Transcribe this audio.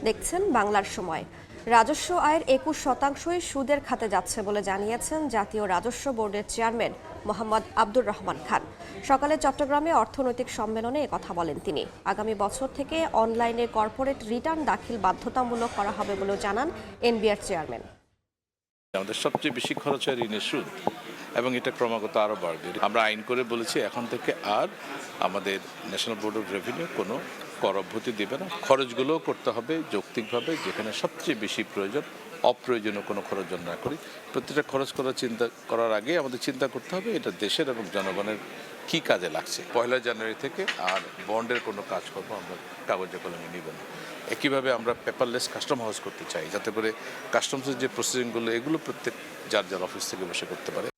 দেখছেন বাংলার সময়। রাজস্ব আয়ের ২১%ই সুদের খাতে যাচ্ছে বলে জানিয়েছেন জাতীয় রাজস্ব বোর্ডের চেয়ারম্যান মোহাম্মদ আব্দুর রহমান খান। সকালে চট্টগ্রামে অর্থনৈতিক সম্মেলনে একথা বলেন তিনি। আগামী বছর থেকে অনলাইনে কর্পোরেট রিটার্ন দাখিল বাধ্যতামূলক করা হবে বলেও জানান এনবিআর চেয়ারম্যান। আমাদের সবচেয়ে বেশি খরচ হয় ঋণের সুদ, এবং এটা ক্রমাগত আরও বাড়বে। আমরা আইন করে বলেছি এখন থেকে আর আমাদের ন্যাশনাল বোর্ড অফ রেভিনিউ কোনো কর অব্যাহতি দেবে না। খরচগুলোও করতে হবে যৌক্তিকভাবে, যেখানে সবচেয়ে বেশি প্রয়োজন, অপ্রয়োজনীয় কোনো খরচ যেন না করি। প্রতিটা খরচ করার আগে আমাদের চিন্তা করতে হবে এটা দেশের এবং জনগণের কী কাজে লাগছে। ১ জানুয়ারি থেকে আর বন্ডের কোনো কাজকর্ম আমরা কাগজে কলমে নিব না। একইভাবে আমরা পেপারলেস কাস্টম হাউস করতে চাই, যাতে করে কাস্টমসের যে প্রসেসিংগুলো এগুলো প্রত্যেক যার যার অফিস থেকে বসে করতে পারে।